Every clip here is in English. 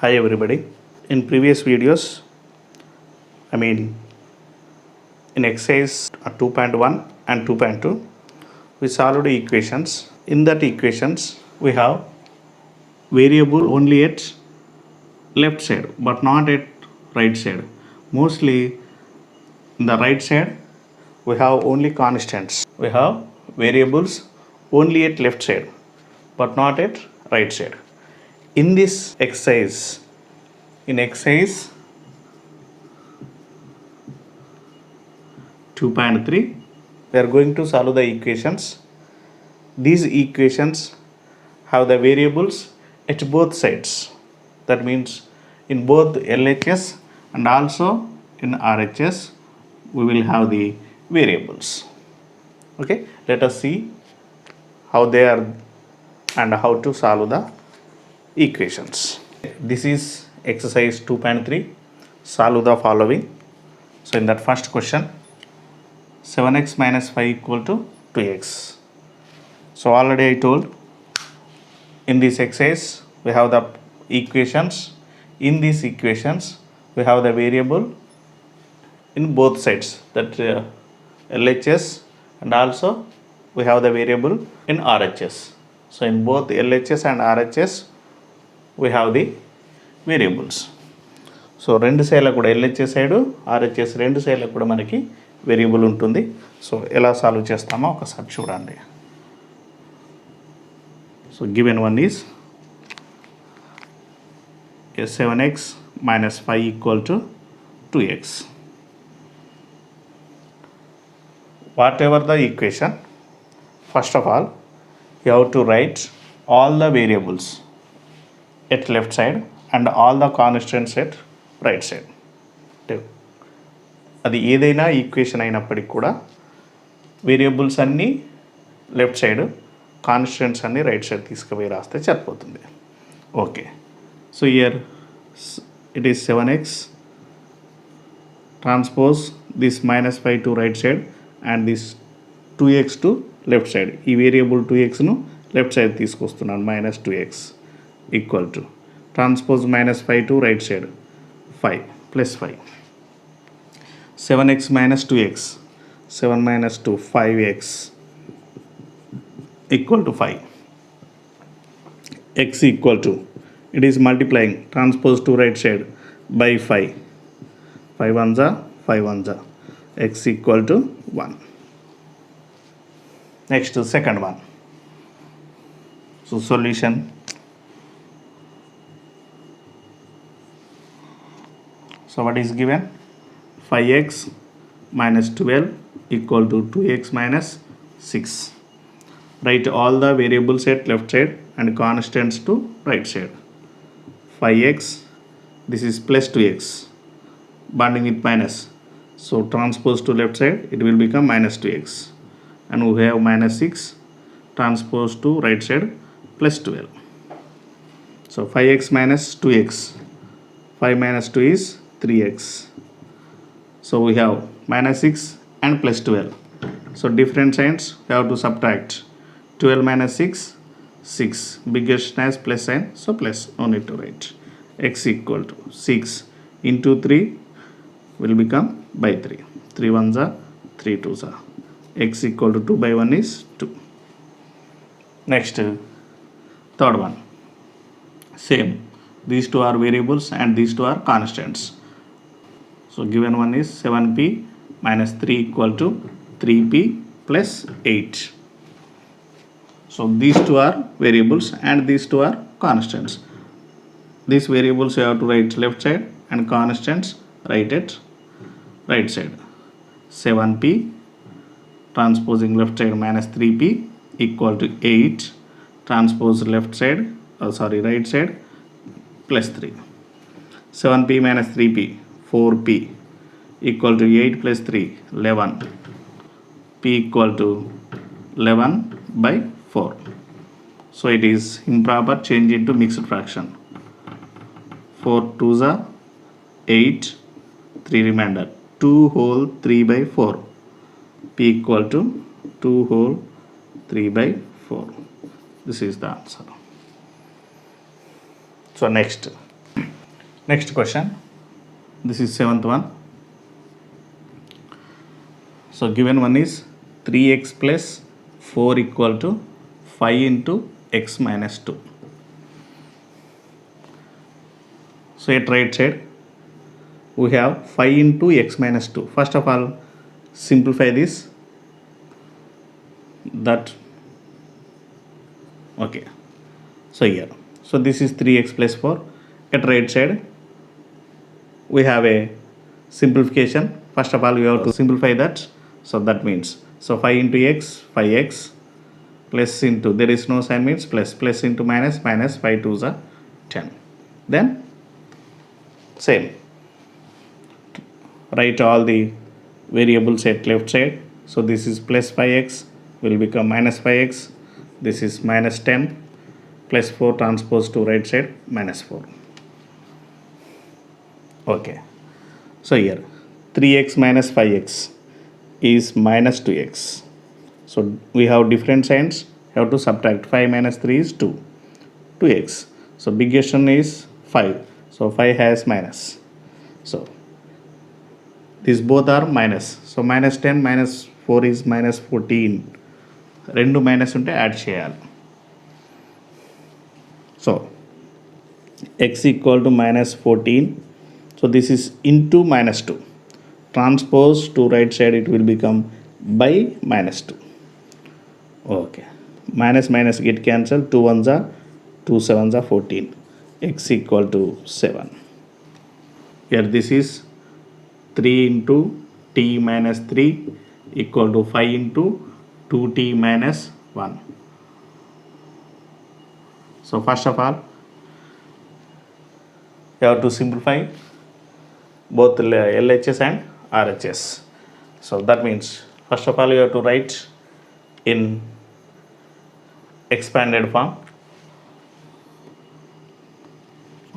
Hi everybody. In previous videos, I mean in exercise 2.1 and 2.2, we solved equations. In that equations, we have variable only at left side but not at right side. Mostly in the right side, we have only constants. We have variables only at left side but not at right side. In this exercise, in exercise 2.3, we are going to solve the equations. These equations have the variables at both sides. That means in both LHS and also in RHS, we will have the variables. Okay, let us see how they are and how to solve the equations. This is exercise 2.3. Solve the following. So in that first question, 7x minus 5 equal to 2x. So already I told, in this exercise we have the equations. In these equations we have the variable in both sides, that LHS, and also we have the variable in RHS. So in both LHS and RHS we have the variables. So రెండు సైడ్ల కూడా LHS side RHS రెండు సైడ్ల కూడా మనకి variable ఉంటుంది. So ఎలా solve చేస్తామో ఒకసారి చూడండి. So given one is 7x minus 5 equal to 2x. Whatever the equation, first of all you have to write all the variables at left side and all the constants at right side. అది ఏదైనా equation అయినప్పటికీ కూడా variables అన్నీ left side, constants అన్నీ right side తీసుకుపోయి రాస్తే సరిపోతుంది. Okay, so here it is 7x transpose this -5 to right side and this 2x to left side. ఈ వేరియబుల్ 2xను లెఫ్ట్ సైడ్ తీసుకొస్తున్నాను, -2x equal to transpose -5 to right side 5 plus 5. 7x minus 2x, 7 minus 2, 5x equal to 5. X equal to, it is multiplying, transpose to right side by 5. 5 ones are 5 ones are. X equal to 1. Next, second one. So solution. So what is given? 5x minus 12 equal to 2x minus 6. Write all the variables at left side and constants to right side. 5x, this is plus 2x, bonding with minus. So transpose to left side, it will become minus 2x. And we have minus 6, transpose to right side, plus 12. So 5x minus 2x. 5 minus 2 is 3x. So we have minus 6 and plus 12. So different signs we have to subtract. 12 minus 6, 6. Biggest has plus sign, so plus, no need to write. X equal to 6 into 3 will become by 3. 3 ones are 3 twos are. X equal to 2 by 1 is 2. Next, third one. Same. These two are variables and these two are constants. So given one is 7p minus 3 equal to 3p plus 8. So these two are variables and these two are constants. These variables you have to write left side and constants write at right side. 7p transposing left side minus 3p equal to 8 transpose left side, right side plus 3. 7p minus 3p, 4p equal to 8 plus 3, 11. P equal to 11 by 4. So it is improper, change into mixed fraction. 4 twos are 8, 3 remainder. 2 whole 3 by 4. P equal to 2 whole 3 by 4. This is the answer. So next, Next question. This is 7th one. So given one is 3x plus 4 equal to 5 into x minus 2. So at right side we have 5 into x minus 2. First of all, simplify this. That okay. So here, so this is 3x plus 4. At right side we have a simplification. First of all, we have to simplify that. So that means, so 5 into x, 5x, plus into, there is no sign, means plus, plus into minus, minus, 5 2s are 10. Then same, write all the variables at left side. So this is plus 5x will become minus 5x. This is minus 10 plus 4 transpose to right side minus 4. Okay. So here 3x minus 5x is minus 2x. So we have different signs. Have to subtract. 5 minus 3 is 2. 2x. So biggest one is 5. So 5 has minus. So these both are minus. So minus 10 minus 4 is minus 14. రెండు minus ఉంటే add చేయాలి. So x equal to minus 14. So this is into minus 2. Transpose to right side, it will become by minus 2. Okay. Minus minus get cancelled. 2 1s are 2 7s are 14. X equal to 7. Here this is 3 into t minus 3 equal to 5 into 2t minus 1. So first of all, you have to simplify both LHS and RHS. So that means, first of all, you have to write in expanded form.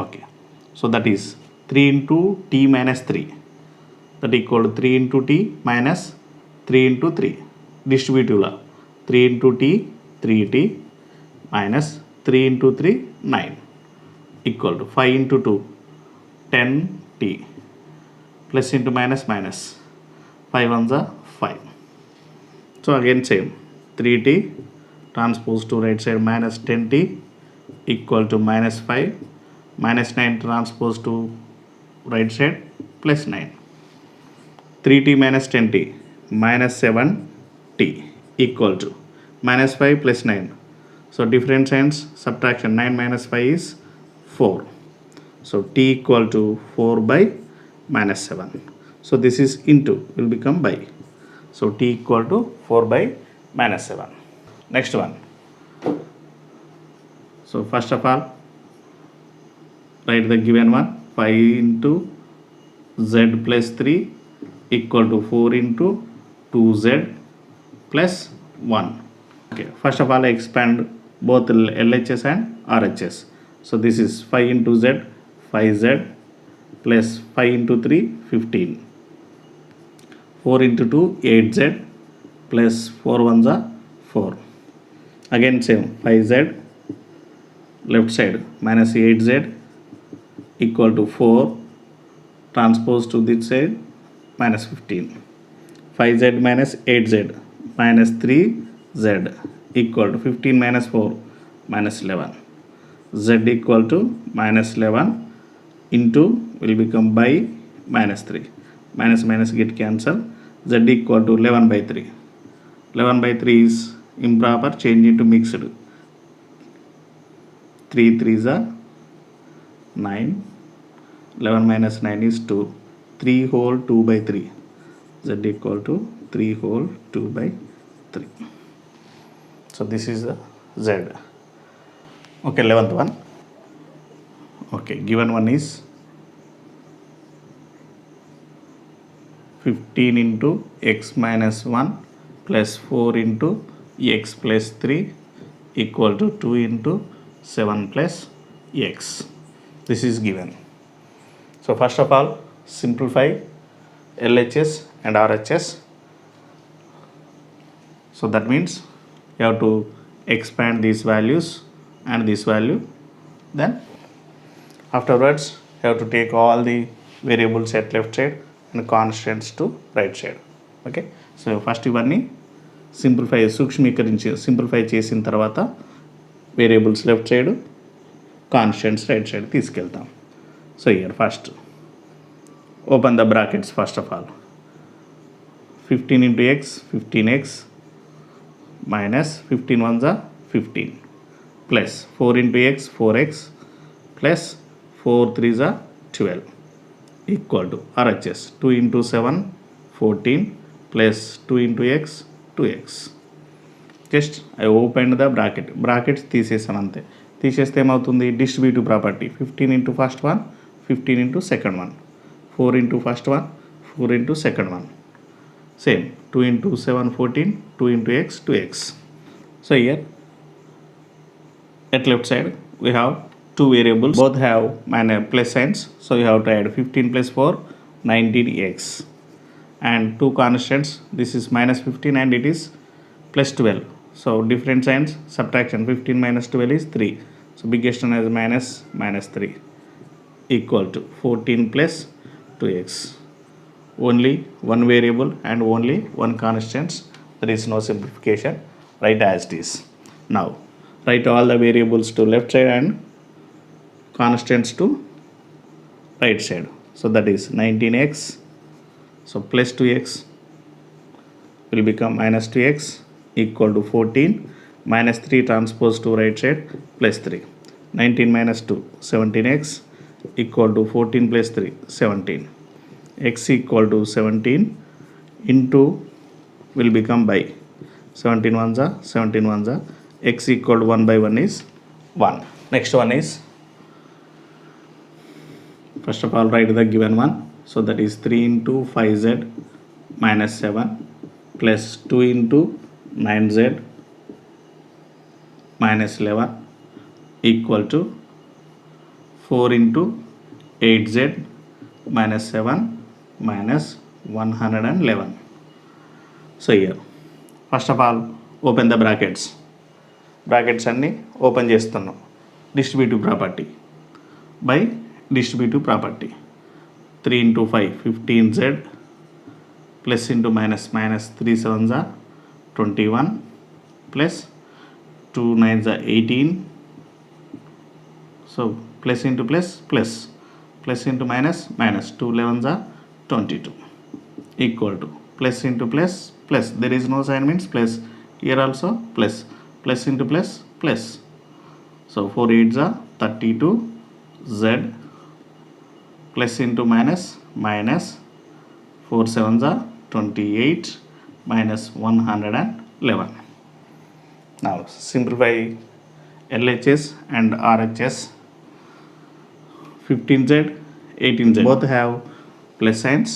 Okay. So that is 3 into t minus 3. That equal to 3 into t minus 3 into 3. Distributive law. 3 into t, 3t minus 3 into 3, 9 equal to 5 into 2, 10t plus into minus minus 5 1s are 5. So again same, 3t transpose to right side minus 10t equal to minus 5, minus 9 transpose to right side plus 9. 3t minus 10t minus 7t equal to minus 5 plus 9. So different signs, subtraction. 9 minus 5 is 4. So t equal to 4 by minus 7. So this is into, will become by. So t equal to 4 by minus 7. Next one. So first of all, write the given one. 5 into z plus 3 equal to 4 into 2z plus 1. Okay, first of all, I expand both LHS and RHS. So this is 5 into z, 5z plus 5 into 3, 15. 4 into 2, 8z plus 4 1s are 4. Again same, 5z left side minus 8z equal to 4 transpose to this side minus 15. 5z minus 8z minus 3z equal to 15 minus 4 minus 11. Z equal to minus 11 into will become by minus 3. Minus minus get cancelled. Z equal to 11 by 3. 11 by 3 is improper, change into mixed. 3 3s are 9. 11 minus 9 is 2. 3 whole 2 by 3. Z equal to 3 whole 2 by 3. So this is the Z. Okay, 11th one. Okay, given one is 15 into x minus 1 plus 4 into x plus 3 equal to 2 into 7 plus x. This is given. So first of all, simplify LHS and RHS. So that means you have to expand these values and this value. Then afterwards you have to take all the variables at left side and constants to right side. Okay, so first ఇవన్నీ simplify చేసిన తర్వాత variables left side constants right side తీసుకెళ్తాం. So here first open the brackets. First of all 15 into x 15x minus 15 ones are 15 plus 4 into x 4x plus 4 3s are 12 equal to RHS 2 into 7 14 plus 2 into x 2x. Just I opened the brackets తీసేసాను అంతే. తీసేస్తే ఏమవుతుంది, distributive property 15 into first one 15 into second one 4 into first one 4 into second one, same 2 into 7 14 2 into x 2x. So here at left side we have two variables, both have plus signs, so you have to add 15 plus 4 19x, and two constants, this is minus 15 and it is plus 12, so different signs, subtraction 15 minus 12 is 3, so biggest one is minus 3 equal to 14 plus 2x. Only one variable and only one constants, there is no simplification, write as it is. Now write all the variables to left side and constants to right side. So that is 19x, so plus 2x will become minus 2x equal to 14 minus 3 transpose to right side plus 3, 19 minus 2 17x equal to 14 plus 3 17, x equal to 17 into will become by 17 ones are x equal to 1 by 1 is 1. Next one is, first of all write the given one, so that is 3 into 5z minus 7 plus 2 into 9z minus 11 equal to 4 into 8z minus 7 minus 111. So here first of all open the brackets అన్ని open చేస్తున్నాం. Distributive property by distributive property 3 into 5 15z plus into minus 3 7s are 21 plus 2 9s are 18, so plus into plus into minus 2 11s are 22 equal to plus into plus, there is no sign means plus, here also plus into plus, so 4 8s are 32z plus into minus 4 7s are 28 minus 111. Now simplify LHS and RHS. 15z 18z both have plus signs,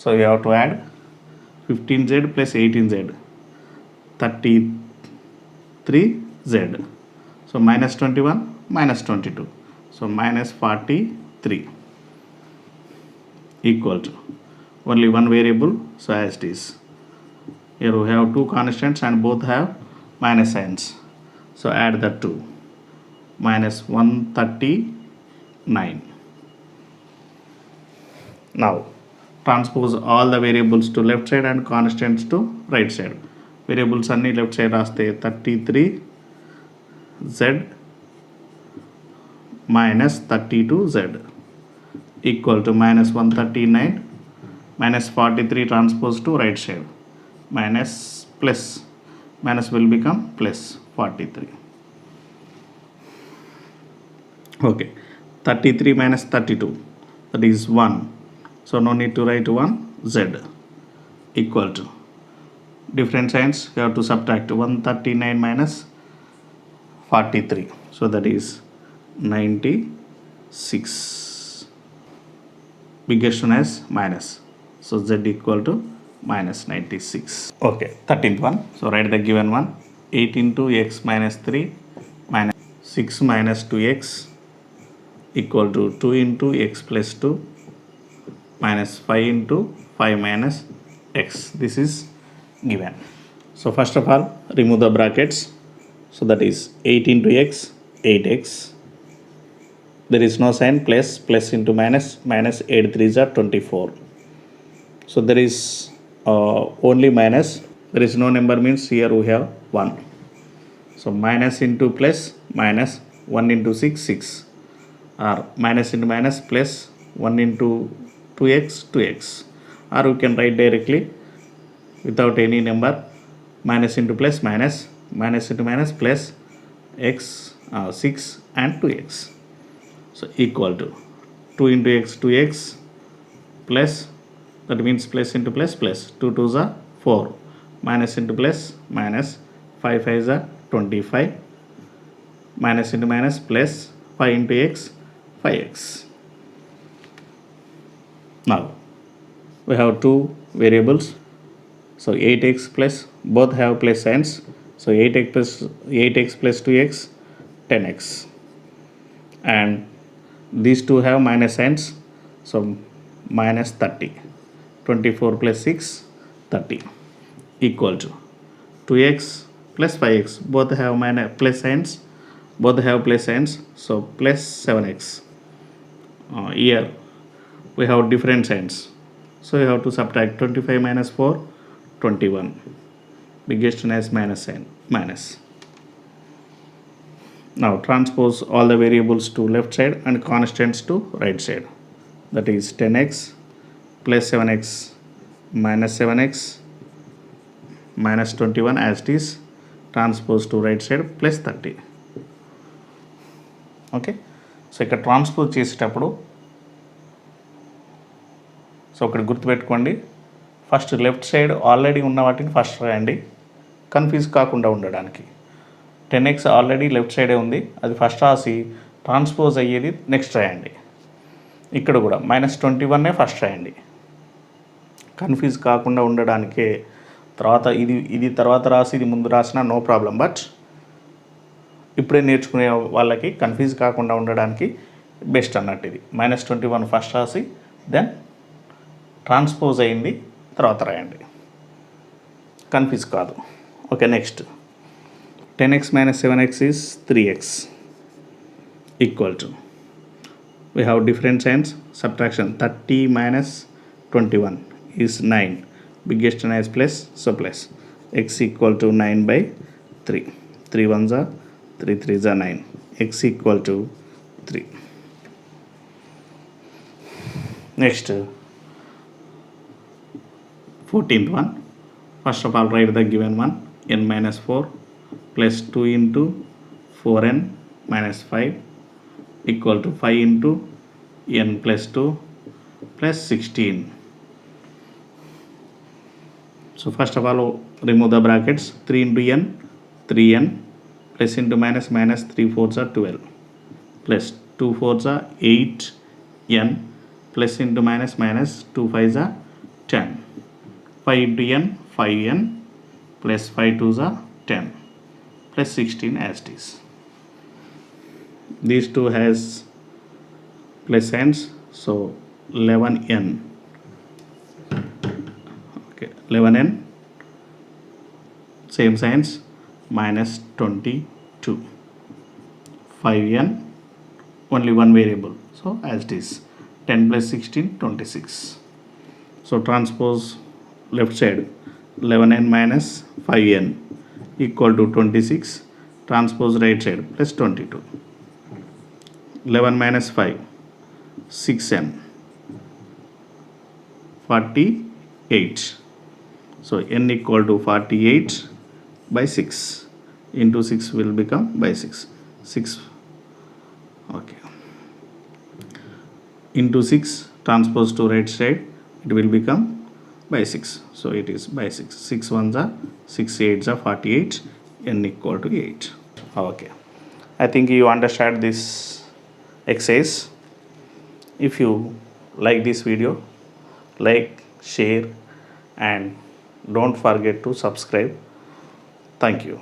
so you have to add 15z plus 18z 33z, so minus 21 minus 22, so minus 43 equal to only one variable, so as it is. Here we have two constants and both have minus signs, so add the 2 minus 139. Now transpose all the variables to left side and constants to right side. Variables అన్ని left side రాస్తే 33z minus 32z equal to minus 139 minus 43 transpose to right side minus will become plus 43. Okay, 33 minus 32, that is 1, so no need to write 1 z equal to, different signs you have to subtract 139 minus 43, so that is 96, biggest one is minus, so z equal to minus 96. Okay, 13th one, so write the given one, 8 into x minus 3 minus 6 minus 2x equal to 2 into x plus 2 minus 5 into 5 minus x. This is given. So first of all remove the brackets, so that is 8 into x 8x there is no sign, plus into minus, minus 8 3s are 24. So there is only minus, there is no number, means here we have 1. So minus into plus, minus 1 into 6 6, or minus into minus, plus 1 into 2x 2x, or we can write directly without any number, minus into plus minus, minus into minus, plus x 6 and 2x. So equal to 2 into x 2x, plus, that means plus into plus, plus 2 2s are 4, minus into plus minus 5 5s are 25, minus into minus, plus 5 into x 5x. Now we have two variables. So 8x plus, both have plus signs. So 8x plus 2x 10x, and these two have minus signs. So minus 30, 24 plus 6 30, equal to 2x plus 5x, both have minus plus signs, both have plus signs. So plus 7x. Here we have different signs, so you have to subtract 25 minus 4 21, biggest one has minus sign, minus. Now transpose all the variables to left side and constants to right side. That is 10x plus 7x minus 7x minus 21 as it is, transpose to right side plus 30. Okay, so ఇక్కడ transpose చేసేటప్పుడు, so ఇక్కడ గుర్తుపెట్టుకోండి, first left side already ఉన్న వాటిని first రాయండి, confuse కాకుండా ఉండడానికి. 10x already left సైడే ఉంది, అది ఫస్ట్ రాసి ట్రాన్స్పోజ్ అయ్యేది నెక్స్ట్ రాయండి. ఇక్కడ కూడా మైనస్ 21 ఫస్ట్ రాయండి, కన్ఫ్యూజ్ కాకుండా ఉండడానికే. తర్వాత ఇది తర్వాత రాసి ఇది ముందు రాసినా నో ప్రాబ్లం, బట్ ఇప్పుడే నేర్చుకునే వాళ్ళకి కన్ఫ్యూజ్ కాకుండా ఉండడానికి బెస్ట్ అన్నట్టు ఇది. మైనస్ 21 ఫస్ట్ రాసి దెన్ ట్రాన్స్పోజ్ అయింది తర్వాత రాయండి, కన్ఫ్యూజ్ కాదు. Okay, next 10x minus 7x is 3x, equal to, we have different signs, subtraction. 30 minus 21 is 9, biggest one is plus, so plus. X equal to 9 by 3, 3 1s are 3 3s are 9, x equal to 3. Next 14th one, first of all write the given one, n minus 4 plus 2 into 4n minus 5 equal to 5 into n plus 2 plus 16. So first of all remove the brackets. 3 into n 3n, plus into minus, minus 3 4s are 12, plus 2 4s are 8n, plus into minus, minus 2 5s are 10, 5 into n 5n, plus 5 2s are 10, plus 16 as it is. These two has plus signs, so 11n. Okay, 11n, same signs, minus 22, 5n, only one variable, so as it is, 10 plus 16 26. So transpose left side, 11n minus 5n equal to 26, transpose right side plus 22, 11 minus 5 6n 48. So n equal to 48 by 6 into 6 will become by 6, 6, okay, into 6 transpose to right side, it will become by 6, so it is by 6, 6 1s are 6 8s are 48, n equal to 8. Okay, I think you understand this exercise. If you like this video, like, share and don't forget to subscribe. Thank you.